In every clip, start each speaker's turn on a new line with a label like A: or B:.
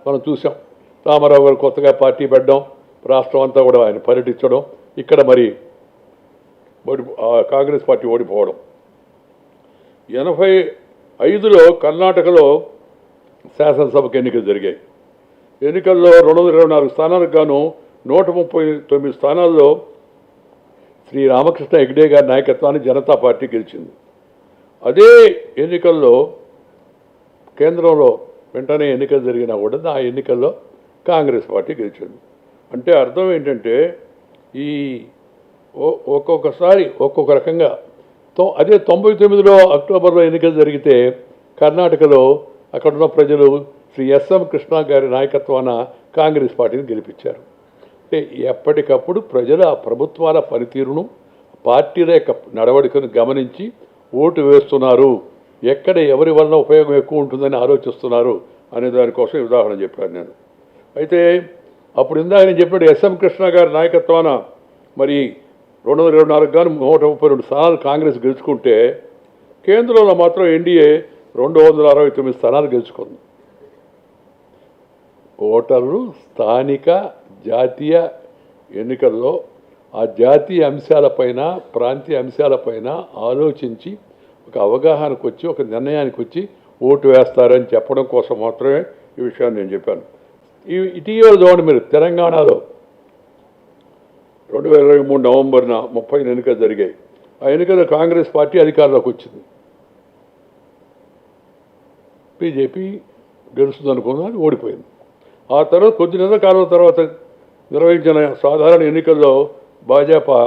A: మనం చూసాం. రామారావు గారు కొత్తగా పార్టీ పెట్టడం, రాష్ట్రం అంతా కూడా ఆయన పర్యటించడం, ఇక్కడ మరి కాంగ్రెస్ పార్టీ ఓడిపోవడం. 85లో కర్ణాటకలో శాసనసభకు ఎన్నికలు జరిగాయి. ఎన్నికల్లో 224 స్థానాలకు గాను 139 స్థానాల్లో శ్రీ రామకృష్ణ హెగ్డే గారి నాయకత్వాన్ని జనతా పార్టీ గెలిచింది. అదే ఎన్నికల్లో కేంద్రంలో వెంటనే ఎన్నికలు జరిగినా కూడా ఆ ఎన్నికల్లో కాంగ్రెస్ పార్టీ గెలిచింది. అంటే అర్థం ఏంటంటే ఈ ఒక్కొక్కసారి ఒక్కొక్క రకంగా అదే 99లో అక్టోబర్లో ఎన్నికలు జరిగితే కర్ణాటకలో అక్కడున్న ప్రజలు శ్రీ ఎస్ఎం కృష్ణ గారి నాయకత్వాన కాంగ్రెస్ పార్టీని గెలిపించారు. అంటే ఎప్పటికప్పుడు ప్రజల ప్రభుత్వాల పనితీరును, పార్టీల యొక్క నడవడికను గమనించి ఓటు వేస్తున్నారు, ఎక్కడ ఎవరి వలన ఉపయోగం ఎక్కువ ఉంటుందని ఆలోచిస్తున్నారు అనే దానికోసం ఉదాహరణ చెప్పాను నేను. అయితే అప్పుడు ఇందాక నేను చెప్పినట్టు ఎస్ఎం కృష్ణ గారి నాయకత్వాన మరి 224 గాను 132 స్థానాలు కాంగ్రెస్ గెలుచుకుంటే కేంద్రంలో మాత్రం ఎన్డీఏ 269 స్థానాలు గెలుచుకుంది. ఓటర్లు స్థానిక జాతీయ ఎన్నికల్లో ఆ జాతీయ అంశాలపైన, ప్రాంతీయ అంశాలపైన ఆలోచించి ఒక అవగాహనకు వచ్చి, ఒక నిర్ణయానికి వచ్చి ఓటు వేస్తారని చెప్పడం కోసం మాత్రమే ఈ విషయాన్ని నేను చెప్పాను. ఇటీవల చూడండి మీరు, తెలంగాణలో 2023 నవంబర్న 30 ఎన్నికలు జరిగాయి. ఆ ఎన్నికల్లో కాంగ్రెస్ పార్టీ అధికారంలోకి వచ్చింది. బీజేపీ గెలుస్తుంది అనుకున్నది ఓడిపోయింది. ఆ తర్వాత కొద్ది నెలల కాలం తర్వాత నిర్వహించిన సాధారణ ఎన్నికల్లో భాజపా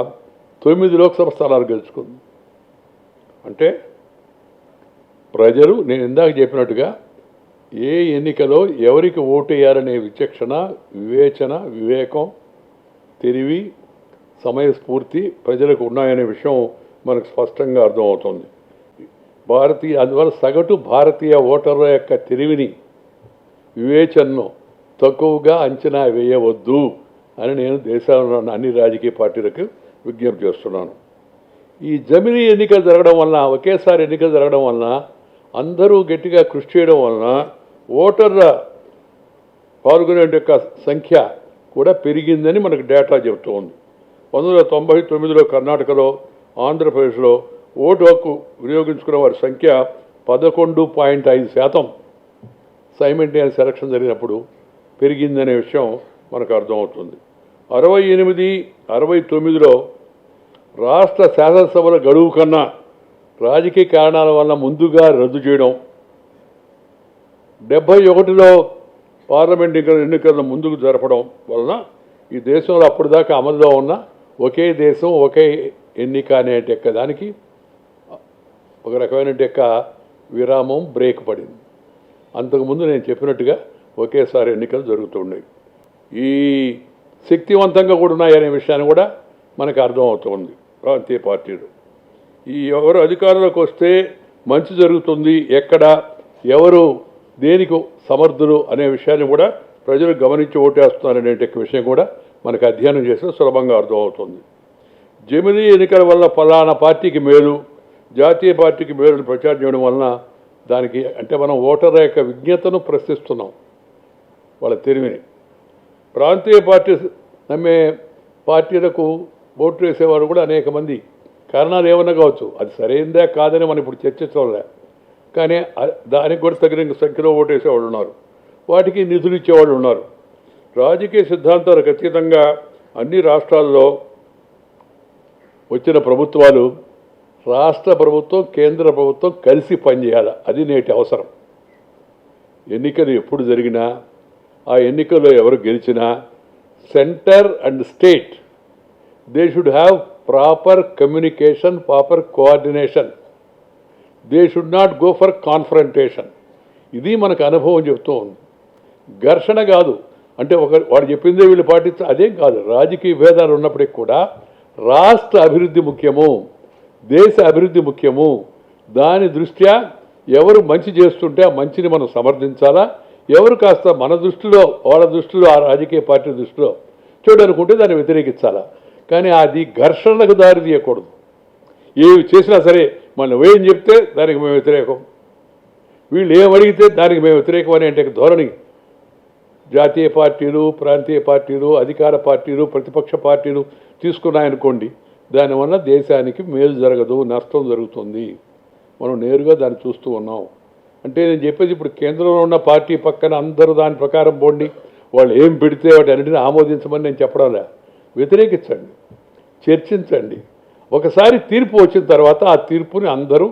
A: 9 లోక్సభ స్థానాలు గెలుచుకుంది. అంటే ప్రజలు నేను ఇందాక చెప్పినట్టుగా ఏ ఎన్నికలో ఎవరికి ఓటు వేయాలనే విచక్షణ, వివేచన, వివేకం, తెలివి, సమయస్ఫూర్తి ప్రజలకు ఉన్నాయనే విషయం మనకు స్పష్టంగా అర్థమవుతుంది. అందువల్ల సగటు భారతీయ ఓటర్ల యొక్క తెలివిని, వివేచనను తక్కువగా అంచనా వేయవద్దు అని నేను దేశంలో ఉన్న అన్ని రాజకీయ పార్టీలకు విజ్ఞప్తి చేస్తున్నాను. ఈ జమిలీ ఎన్నికలు జరగడం వలన, ఒకేసారి ఎన్నికలు జరగడం వలన, అందరూ గట్టిగా కృషి చేయడం వలన ఓటర్ల పాల్గొనే యొక్క సంఖ్య కూడా పెరిగిందని మనకు డేటా చెబుతూ ఉంది. 1999లో కర్ణాటకలో, ఆంధ్రప్రదేశ్లో ఓటు హక్కు వినియోగించుకున్న వారి సంఖ్య 11.5% సైమల్టేనియస్ ఎలక్షన్ జరిగినప్పుడు పెరిగిందనే విషయం మనకు అర్థమవుతుంది. 68, 69లో రాష్ట్ర శాసనసభల గడువు కన్నా రాజకీయ కారణాల వల్ల ముందుగా రద్దు చేయడం, 71లో పార్లమెంట్ ఎన్నికలను ముందుకు జరపడం వలన ఈ దేశంలో అప్పటిదాకా అమలులో ఉన్న ఒకే దేశం ఒకే ఎన్నిక అనే దానికి ఒక రకమైన విరామం, బ్రేక్ పడింది. అంతకుముందు నేను చెప్పినట్టుగా ఒకేసారి ఎన్నికలు జరుగుతున్నాయి. ఈ శక్తివంతంగా కూడా ఉన్నాయనే విషయాన్ని కూడా మనకు అర్థమవుతుంది. ప్రాంతీయ పార్టీలు ఎవరు అధికారంలోకి వస్తే మంచి జరుగుతుంది, ఎక్కడ ఎవరు దేనికి సమర్థులు అనే విషయాన్ని కూడా ప్రజలు గమనించి ఓటేస్తున్నారనే విషయం కూడా మనకు అధ్యయనం చేస్తే సులభంగా అర్థమవుతుంది. జమిలీ ఎన్నికల వల్ల ఫలానా పార్టీకి మేలు, జాతీయ పార్టీకి మేలుని ప్రచారం చేయడం వలన దానికి అంటే మనం ఓటర్ల యొక్క విజ్ఞతను ప్రశ్నిస్తున్నాం, వాళ్ళ తెలివిని. ప్రాంతీయ పార్టీ నమ్మే పార్టీలకు ఓట్లు వేసేవారు కూడా అనేక మంది, కారణాలు ఏమన్నా కావచ్చు, అది సరైనదే కాదని మనం ఇప్పుడు చర్చించలే, కానీ దానికి కూడా తగిన సంఖ్యలో ఓటు వేసేవాళ్ళు ఉన్నారు, వాటికి నిధులు ఇచ్చేవాళ్ళు ఉన్నారు. రాజకీయ సిద్ధాంతాలకు అతీతంగా అన్ని రాష్ట్రాల్లో వచ్చిన ప్రభుత్వాలు, రాష్ట్ర ప్రభుత్వం, కేంద్ర ప్రభుత్వం కలిసి పనిచేయాలి. అది నేటి అవసరం. ఎన్నికలు ఎప్పుడు జరిగినా, ఆ ఎన్నికల్లో ఎవరు గెలిచినా centre and state they should have proper communication, proper coordination. They should not go for confrontation. ఇది మనకు అనుభవం చెప్తూ ఉంది. ఘర్షణ కాదు, అంటే వాడు చెప్పిందే వీళ్ళు అదేం కాదు. రాజకీయ భేదాలు ఉన్నప్పటికీ కూడా రాష్ట్ర అభివృద్ధి ముఖ్యము, దేశ అభివృద్ధి ముఖ్యము. దాని దృష్ట్యా ఎవరు మంచి చేస్తుంటే ఆ మంచిని మనం సమర్థించాలా, ఎవరు కాస్త మన దృష్టిలో, వాళ్ళ దృష్టిలో, ఆ రాజకీయ పార్టీ దృష్టిలో చెడు అనుకుంటే దాన్ని వ్యతిరేకించాలా. కానీ అది ఘర్షణకు దారి తీయకూడదు. ఏవి చేసినా సరే మనం ఏం చెప్తే దానికి మేము వ్యతిరేకం, వీళ్ళు ఏమడిగితే దానికి మేము వ్యతిరేకం అనే ధోరణి జాతీయ పార్టీలు, ప్రాంతీయ పార్టీలు, అధికార పార్టీలు, ప్రతిపక్ష పార్టీలు తీసుకున్నాయనుకోండి, దానివల్ల దేశానికి మేలు జరగదు, నష్టం జరుగుతుంది. మనం నేరుగా దాన్ని చూస్తూ ఉన్నాం. అంటే నేను చెప్పేది ఇప్పుడు కేంద్రంలో ఉన్న పార్టీ పక్కన అందరూ దాని ప్రకారం పోండి, వాళ్ళు ఏం పెడితే వాటి అన్నింటినీ ఆమోదించమని నేను చెప్పడంలే. వ్యతిరేకించండి, చర్చించండి. ఒకసారి తీర్పు వచ్చిన తర్వాత ఆ తీర్పుని అందరూ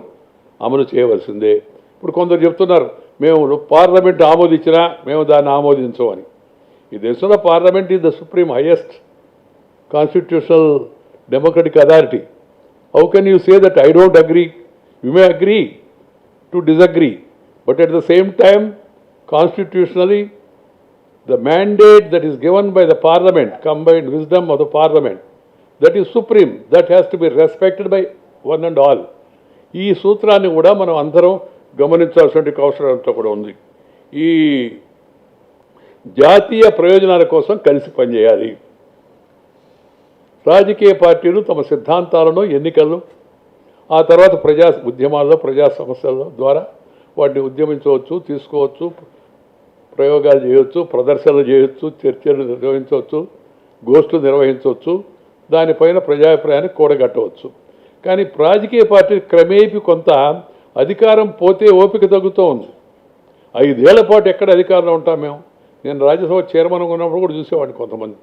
A: అమలు చేయవలసిందే. ఇప్పుడు కొందరు చెప్తున్నారు మేము పార్లమెంట్ ఆమోదించినా మేము దాన్ని ఆమోదించమని. ఈ దేశంలో parliament is the supreme highest constitutional democratic authority. How can you say that I don't agree? You may agree to disagree, but at the same time constitutionally the mandate that is given by the parliament, combined wisdom of the parliament, that is supreme, that has to be respected by one and all. ఈ సూత్రాన్ని కూడా మనం అందరం గమనించాల్సిన అవసరం అంతా కూడా ఉంది. ఈ జాతీయ ప్రయోజనాల కోసం కలిసి పనిచేయాలి. రాజకీయ పార్టీలు తమ సిద్ధాంతాలను, ఎన్నికలను, ఆ తర్వాత ప్రజా ఉద్యమాల్లో, ప్రజా సమస్యల ద్వారా వాటిని ఉద్యమించవచ్చు, తీసుకోవచ్చు, ప్రయోగాలు చేయవచ్చు, ప్రదర్శనలు చేయవచ్చు, చర్చలు నిర్వహించవచ్చు, గోష్ఠులు నిర్వహించవచ్చు, దానిపైన ప్రజాభిప్రాయాన్ని కూడగట్టవచ్చు. కానీ రాజకీయ పార్టీ క్రమేపీ కొంత అధికారం పోతే ఓపిక తగ్గుతూ ఉంది. 5 ఏళ్ల పాటు ఎక్కడ అధికారంలో ఉంటాం మేము? నేను రాజ్యసభ చైర్మన్ ఉన్నప్పుడు కూడా చూసేవాడిని కొంతమంది,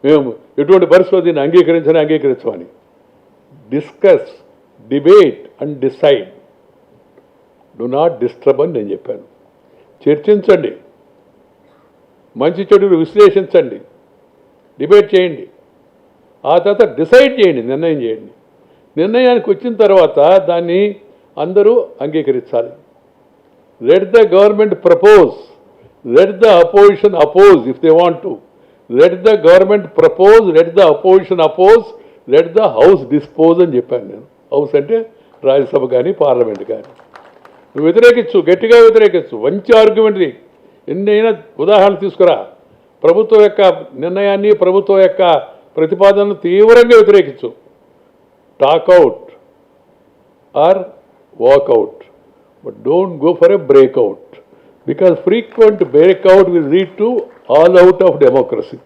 A: మేము ఎటువంటి పరిస్థితుల్లో దీన్ని అంగీకరించమని. Discuss, debate and decide, do not disturb అని నేను చెప్పాను. చర్చించండి, మంచి చెడులు విశ్లేషించండి, డిబేట్ చేయండి, ఆ తర్వాత డిసైడ్ చేయండి, నిర్ణయం చేయండి. నిర్ణయానికి వచ్చిన తర్వాత దాన్ని అందరూ అంగీకరించాలి. Let the government propose, let the opposition oppose if they want to. Let the government propose, let the opposition oppose, let the house dispose అని చెప్పాను నేను. హౌస్ అంటే రాజ్యసభ కానీ పార్లమెంట్ కానీ. నువ్వు వ్యతిరేకించు, గట్టిగా వ్యతిరేకించు, మంచి ఆర్గ్యుమెంట్ది, ఎన్నైనా ఉదాహరణలు తీసుకురా. ప్రభుత్వం యొక్క నిర్ణయాన్ని, ప్రభుత్వం యొక్క ప్రతిపాదనను తీవ్రంగా వ్యతిరేకించు. Talk out or walk out, but don't go for a breakout, because frequent breakout will lead to all out of democracy.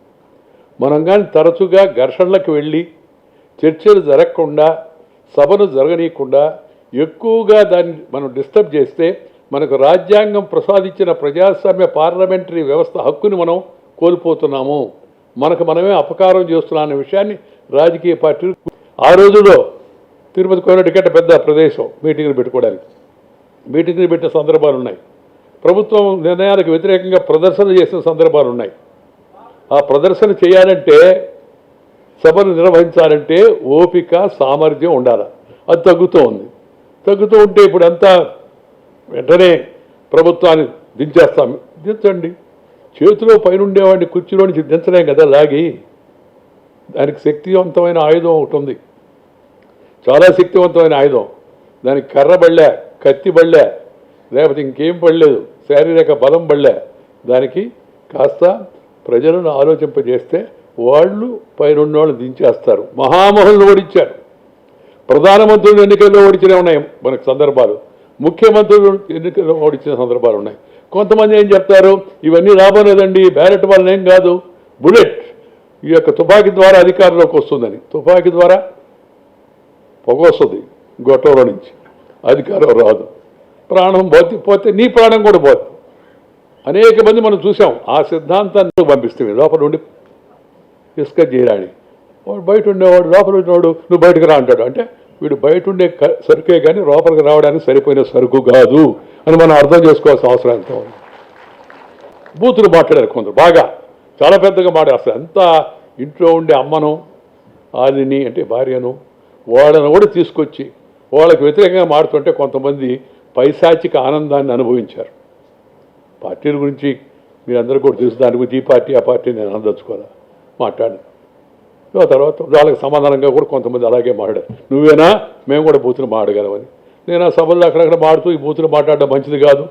A: మనం కానీ తరచుగా ఘర్షణలకు వెళ్ళి చర్చలు జరగకుండా, సభను జరగనీయకుండా ఎక్కువగా దాన్ని మనం డిస్టర్బ్ చేస్తే మనకు రాజ్యాంగం ప్రసాదించిన ప్రజాస్వామ్య పార్లమెంటరీ వ్యవస్థ హక్కుని మనం కోల్పోతున్నాము, మనకు మనమే అపకారం చేస్తున్నాం అనే విషయాన్ని రాజకీయ పార్టీలు. ఆ రోజుల్లో తిరుపతి కోనటికంటే పెద్ద ప్రదేశం మీటింగ్లు పెట్టుకోవడానికి, మీటింగ్లు పెట్టిన సందర్భాలు ఉన్నాయి. ప్రభుత్వం నిర్ణయాలకు వ్యతిరేకంగా ప్రదర్శన చేసిన సందర్భాలు ఉన్నాయి. ఆ ప్రదర్శన చేయాలంటే, సభను నిర్వహించాలంటే ఓపిక, సామర్థ్యం ఉండాలి. అది తగ్గుతూ ఉంది. తగ్గుతూ ఉంటే ఇప్పుడు అంతా వెంటనే ప్రభుత్వాన్ని దించేస్తాం. దించండి, చేతిలో పైన ఉండేవాడిని కుర్చీలో నుంచి దించలేం కదా లాగి. దానికి శక్తివంతమైన ఆయుధం ఒకటి ఉంది, చాలా శక్తివంతమైన ఆయుధం. దానికి కర్ర బళ్ళే, కత్తి బళ్ళే, లేకపోతే ఇంకేం పడలేదు, శారీరక బలం బళ్ళే. దానికి కాస్త ప్రజలను ఆలోచింపజేస్తే వాళ్ళు పైన వాళ్ళని దించేస్తారు. మహామహులను ఓడించారు, ప్రధానమంత్రులు ఎన్నికల్లో ఓడించినవి ఉన్నాయి మనకు సందర్భాలు, ముఖ్యమంత్రులు ఎన్నికల్లో ఓడించిన సందర్భాలు ఉన్నాయి. కొంతమంది ఏం చెప్తారు, ఇవన్నీ లాభం లేదండి, బ్యాలెట్ వల్ల ఏం కాదు, బుల్లెట్ ఈ యొక్క తుపాకీ ద్వారా అధికారంలోకి వస్తుందని. తుపాకీ ద్వారా పొగ వస్తుంది గొట్టంలో నుంచి, అధికారం రాదు. ప్రాణం పోతే నీ ప్రాణం కూడా పోతుంది. అనేక మంది మనం చూసాం. ఆ సిద్ధాంతాన్ని పంపిస్తే లోపల ఉండి డిస్కస్ చేయరాని వాడు, బయట ఉండేవాడు లోపల ఉండేవాడు నువ్వు బయటకు రా అంటాడు. అంటే వీడు బయట ఉండే సరుకే కానీ లోపలికి రావడానికి సరిపోయిన సరుకు కాదు అని మనం అర్థం చేసుకోవాల్సిన అవసరం ఎంతో ఉంది. బూతులు మాట్లాడారు కొందరు, బాగా చాలా పెద్దగా మాట్లాడతారు. అంతా ఇంట్లో ఉండే అమ్మను, ఆదిని అంటే భార్యను, వాళ్ళను కూడా తీసుకొచ్చి వాళ్ళకి వ్యతిరేకంగా మాడుతుంటే కొంతమంది పైశాచిక ఆనందాన్ని అనుభవించారు. పార్టీల గురించి మీరందరూ కూడా తెలుసు, దాని గురించి ఈ పార్టీ ఆ పార్టీ నేను అందచ్చుకోవాలా మాట్లాడాను. ఆ తర్వాత వాళ్ళకి సమాధానంగా కూడా కొంతమంది అలాగే మాట్లాడారు, నువ్వేనా మేము కూడా బూతులు మాడగలమని. నేను ఆ సభల్లో అక్కడక్కడ మాడుతూ ఈ బూతులు మాట్లాడడం మంచిది కాదు,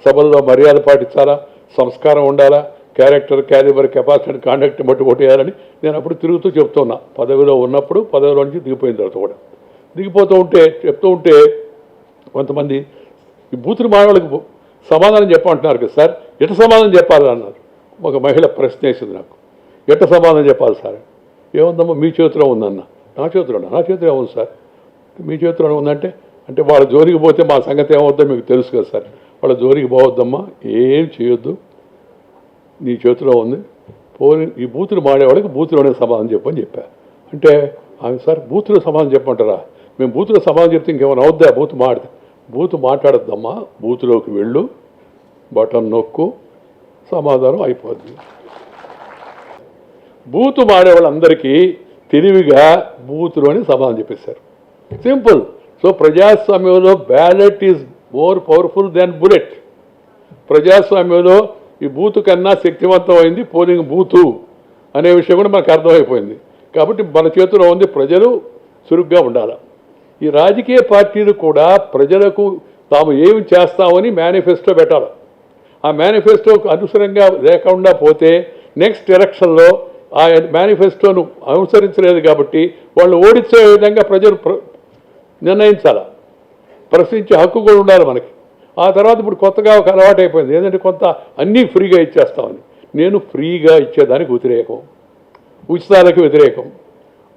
A: సభల్లో మర్యాద పాటించాలా, సంస్కారం ఉండాలా, క్యారెక్టర్, క్యాలిబర్, కెపాసిటీ, కాండక్ట్ని బట్టి ఓటేయాలని నేను అప్పుడు తిరుగుతూ చెప్తున్నా. పదవిలో ఉన్నప్పుడు, పదవిలో నుంచి దిగిపోయిన తర్వాత కూడా దిగిపోతూ ఉంటే చెప్తూ ఉంటే కొంతమంది ఈ బూతులు మాడవాళ్ళకి సమాధానం చెప్పమంటున్నారు కదా సార్, ఎటు సమాధానం చెప్పాలి అన్నారు. ఒక మహిళ ప్రశ్న వేసింది నాకు, ఎట్ట సమాధానం చెప్పాలి సార్? ఏముందమ్మా మీ చేతిలో ఉందన్న. నా చేతిలో ఏముంది సార్? మీ చేతిలో ఉందంటే అంటే వాళ్ళ జోలికి పోతే మా సంగతి ఏమవుద్దో మీకు తెలుసు కదా సార్. వాళ్ళ జోలికి పోవద్దమ్మా, ఏం చేయొద్దు, నీ చేతిలో ఉంది. పోనీ ఈ బూతులు మాడేవాళ్ళకి బూతులోనే సమాధానం చెప్పని చెప్పా. అంటే ఆమె సార్ బూతులో సమాధానం చెప్పమంటారా? మేము బూతులో సమాధానం చెప్తే ఇంకేమైనా అవుద్దా? బూతు మాట్లాడద్దమ్మా, బూతులోకి వెళ్ళు, బటన్ నొక్కు, సమాధానం అయిపోద్ది. బూతు మాడేవాళ్ళందరికీ తెలివిగా బూతులోని సమాధానం చెప్పేశారు. సింపుల్. సో ప్రజాస్వామ్యంలో ballot is more powerful than bullet. ప్రజాస్వామ్యంలో ఈ బూతు కన్నా శక్తివంతమైంది పోలింగ్ బూతు అనే విషయం కూడా మనకు అర్థమైపోయింది. కాబట్టి మన చేతిలో ఉంది, ప్రజలు చురుగ్గా ఉండాలి. ఈ రాజకీయ పార్టీలు కూడా ప్రజలకు తాము ఏమి చేస్తామని మేనిఫెస్టో పెట్టాలి. ఆ మేనిఫెస్టోకు అనుసరంగా లేకుండా పోతే నెక్స్ట్ ఎలక్షన్లో ఆ మేనిఫెస్టోను అనుసరించలేదు కాబట్టి వాళ్ళు ఓడించే విధంగా ప్రజలు నిర్ణయించాలి. ప్రశ్నించే హక్కు కూడా ఉండాలి మనకి. ఆ తర్వాత ఇప్పుడు కొత్తగా ఒక అలవాటు అయిపోయింది ఏంటంటే కొంత అన్నీ ఫ్రీగా ఇచ్చేస్తామని. నేను ఫ్రీగా ఇచ్చేదానికి వ్యతిరేకం, ఉచితాలకు వ్యతిరేకం.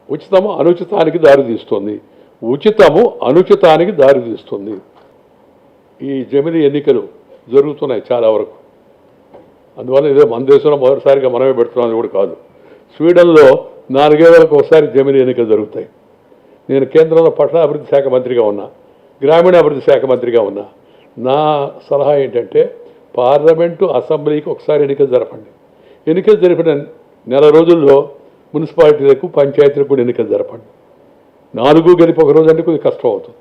A: ఉచితము అనుచితానికి దారితీస్తుంది, ఉచితము అనుచితానికి దారితీస్తుంది. ఈ జమిలి ఎన్నికలు జరుగుతున్నాయి చాలా వరకు. అందువల్ల ఇదే మన దేశంలో మొదటిసారిగా మనమే పెడుతున్నాం కూడా కాదు. స్వీడన్లో 4 ఏళ్లకు ఒకసారి జమిలి ఎన్నికలు జరుగుతాయి. నేను కేంద్రంలో పట్టణాభివృద్ధి శాఖ మంత్రిగా ఉన్నా, గ్రామీణాభివృద్ధి శాఖ మంత్రిగా ఉన్నా. నా సలహా ఏంటంటే పార్లమెంటు అసెంబ్లీకి ఒకసారి ఎన్నికలు జరపండి. ఎన్నికలు జరిపిన నెల రోజుల్లో మున్సిపాలిటీలకు పంచాయతీలకు కూడా ఎన్నికలు జరపండి. 4 గెలిపి ఒక రోజు అంటే కొద్దిగా కష్టం అవుతుంది.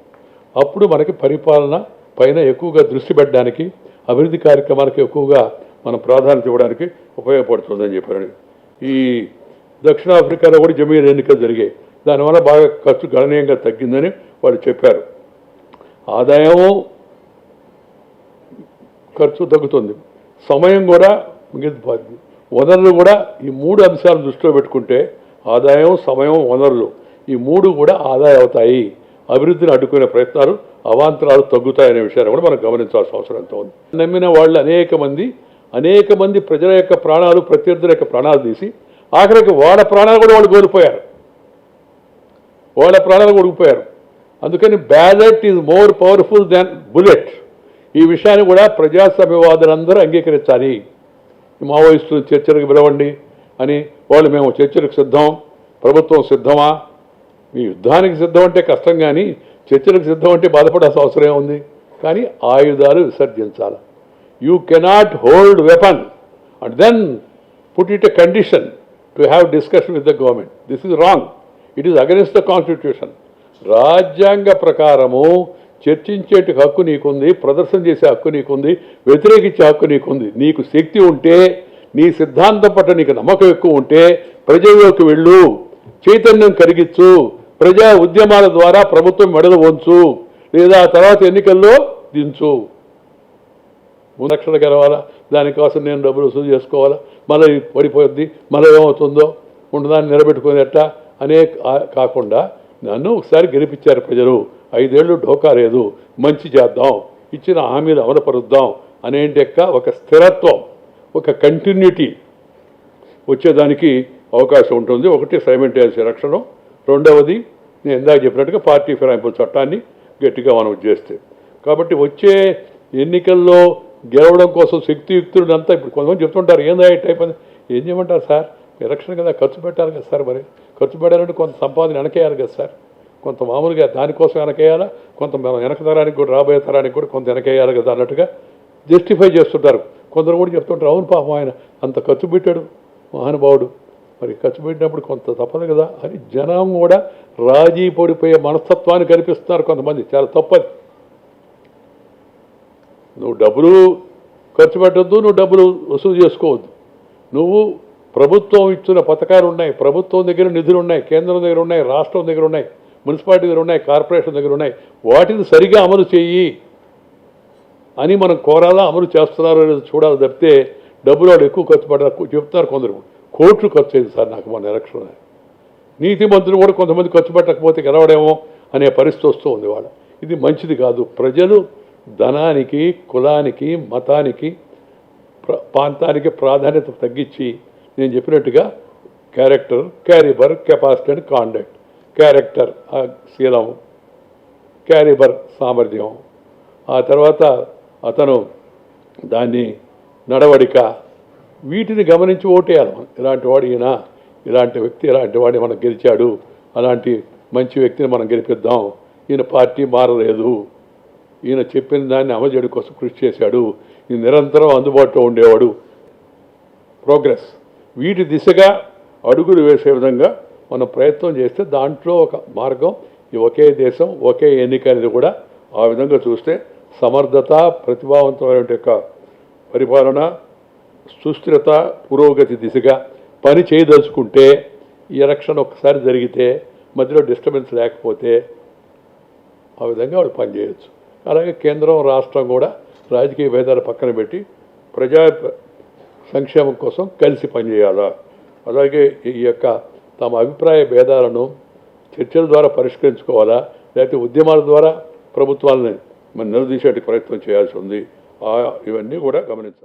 A: అప్పుడు మనకి పరిపాలన పైన ఎక్కువగా దృష్టి పెట్టడానికి, అభివృద్ధి కార్యక్రమాలకు ఎక్కువగా మనం ప్రాధాన్యత ఇవ్వడానికి ఉపయోగపడుతుందని చెప్పారు. ఈ దక్షిణాఫ్రికాలో కూడా జమీన్ ఎన్నికలు జరిగాయి. దానివల్ల బాగా ఖర్చు గణనీయంగా తగ్గిందని వాళ్ళు చెప్పారు. ఆదాయం ఖర్చు తగ్గుతుంది, సమయం కూడా మిగిలిపోతుంది. వనరులు కూడా ఈ 3 అంశాలు దృష్టిలో పెట్టుకుంటే ఆదాయం, సమయం, వనరులు ఈ 3 కూడా ఆదాయం అవుతాయి. అభివృద్ధిని అడ్డుకునే ప్రయత్నాలు, అవాంతరాలు తగ్గుతాయనే విషయాన్ని కూడా మనం గమనించాల్సిన అవసరం ఎంతో ఉంది. నమ్మిన వాళ్ళు అనేక మంది ప్రజల యొక్క ప్రాణాలు, ప్రత్యర్థుల యొక్క ప్రాణాలు తీసి ఆఖరికి వాళ్ళ ప్రాణాలు కూడా వాళ్ళు కోల్పోయారు. అందుకని ballot is more powerful than bullet. ఈ విషయాన్ని కూడా ప్రజాస్వామ్యవాదులందరూ అంగీకరించాలి. మావోయిస్టులు చర్చలకు పిలవండి అని వాళ్ళు మేము చర్చలకు సిద్ధం, ప్రభుత్వం సిద్ధమా? మీ యుద్ధానికి సిద్ధం అంటే కష్టం, కానీ చర్చలకు సిద్ధం అంటే బాధపడాల్సిన అవసరం ఉంది. కానీ ఆయుధాలు విసర్జించాలి. You cannot hold weapon and then put it a condition to have discussion with the government. This is wrong. It is against the constitution. రాజ్యాంగ ప్రకారము చర్చించేటి హక్కు నీకుంది, ప్రదర్శన చేసే హక్కు నీకుంది, వ్యతిరేకించే హక్కు నీకుంది. నీకు శక్తి ఉంటే, నీ సిద్ధాంతం పట్ల నీకు నమ్మకం ఎక్కువ ఉంటే ప్రజల్లోకి వెళ్ళు, చైతన్యం కలిగించు, ప్రజా ఉద్యమాల ద్వారా ప్రభుత్వం మెడలు వంచు, లేదా తర్వాత ఎన్నికల్లో దించు. 3 లక్షలు గెలవాలా, దానికోసం నేను డబ్బులు వసూలు చేసుకోవాలా, మళ్ళీ పడిపోద్ది, మళ్ళీ ఏమవుతుందో ఉండదాన్ని నిలబెట్టుకునేట అనే కాకుండా నన్ను ఒకసారి గెలిపించారు ప్రజలు, 5 ఏళ్ళు ఢోకా లేదు, మంచి చేద్దాం, ఇచ్చిన హామీలు అమలుపరుద్దాం అనేంటి ఒక స్థిరత్వం, ఒక కంటిన్యూటీ వచ్చేదానికి అవకాశం ఉంటుంది. ఒకటి సైమల్టేనియస్ ఎలక్షన్, రెండవది నేను ఇందాక చెప్పినట్టుగా పార్టీ ఫిరాయింపుల చట్టాన్ని గట్టిగా మనం చేస్తే. కాబట్టి వచ్చే ఎన్నికల్లో గెలవడం కోసం శక్తియుక్తులు అంతా ఇప్పుడు కొంతమంది చెప్తుంటారు, ఏందా ఇట్ అయిపోయింది. ఏం చేయమంటారు సార్, ఎలక్షన్ కదా, ఖర్చు పెట్టాలి కదా సార్. మరి ఖర్చు పెట్టాలంటే కొంత సంపాదన వెనకేయాలి కదా సార్, కొంత మామూలుగా దానికోసం వెనకేయాలా, కొంత మనం వెనక తరానికి కూడా, రాబోయే తరానికి కూడా కొంత వెనకేయాలి కదా అన్నట్టుగా జస్టిఫై చేస్తుంటారు. కొందరు కూడా చెప్తుంటారు, అవును పాపం ఆయన అంత ఖర్చు పెట్టాడు మహానుభావుడు, మరి ఖర్చు పెట్టినప్పుడు కొంత తప్పదు కదా అని జనం కూడా రాజీ పడిపోయే మనస్తత్వాన్ని కనిపిస్తున్నారు కొంతమంది. చాలా తప్పది. నువ్వు డబ్బులు ఖర్చు పెట్టద్దు, నువ్వు డబ్బులు వసూలు చేసుకోవద్దు. నువ్వు ప్రభుత్వం ఇచ్చిన పథకాలు ఉన్నాయి, ప్రభుత్వం దగ్గర నిధులు ఉన్నాయి, కేంద్రం దగ్గర ఉన్నాయి, రాష్ట్రం దగ్గర ఉన్నాయి, మున్సిపాలిటీ దగ్గర ఉన్నాయి, కార్పొరేషన్ దగ్గర ఉన్నాయి, వాటిని సరిగా అమలు చేయి అని మనం కోరాలా, అమలు చేస్తున్నారో లేదో చూడాలి తప్పితే డబ్బులు వాడు ఎక్కువ ఖర్చు పెట్టారు చెప్తున్నారు కొందరు. కోట్లు ఖర్చు అయింది సార్ నాకు మన ఎలక్షన్. నీతి మంత్రులు కూడా కొంతమంది ఖర్చు పెట్టకపోతే గెలవడేమో అనే పరిస్థితి వస్తూ ఉంది వాళ్ళ. ఇది మంచిది కాదు. ప్రజలు ధనానికి, కులానికి, మతానికి, ప్రాంతానికి ప్రాధాన్యత తగ్గించి నేను చెప్పినట్టుగా character, calibre, capacity and conduct. Character శీలం, క్యారిబర్ సామర్థ్యం, ఆ తర్వాత అతను దాన్ని నడవడిక, వీటిని గమనించి ఓటేయాలి. ఇలాంటి వాడు ఈయన, ఇలాంటి వ్యక్తి, ఇలాంటి వాడిని మనం గెలిచాడు, అలాంటి మంచి వ్యక్తిని మనం గెలిపిద్దాం, ఈయన పార్టీ మారలేదు, ఈయన చెప్పిన దాన్ని అమలు చేయడం కోసం కృషి చేశాడు, ఈ నిరంతరం అందుబాటులో ఉండేవాడు, ప్రోగ్రెస్, వీటి దిశగా అడుగులు వేసే విధంగా మనం ప్రయత్నం చేస్తే దాంట్లో ఒక మార్గం ఈ ఒకే దేశం ఒకే ఎన్నిక అనేది కూడా ఆ విధంగా చూస్తే సమర్థత, ప్రతిభావంతమైన యొక్క పరిపాలన, సుస్థిరత, పురోగతి దిశగా పని చేయదలుచుకుంటే ఈ ఎలక్షన్ ఒక్కసారి జరిగితే మధ్యలో డిస్టర్బెన్స్ లేకపోతే ఆ విధంగా వాళ్ళు పనిచేయచ్చు. అలాగే కేంద్రం, రాష్ట్రం కూడా రాజకీయ భేదాలు పక్కన పెట్టి ప్రజా సంక్షేమం కోసం కలిసి పనిచేయాలా. అలాగే ఈ యొక్క తమ అభిప్రాయ భేదాలను చర్చల ద్వారా పరిష్కరించుకోవాలా, లేకపోతే ఉద్యమాల ద్వారా ప్రభుత్వాలని మనం నిలదీసే ప్రయత్నం చేయాల్సి ఉంది. ఇవన్నీ కూడా గమనించాలి.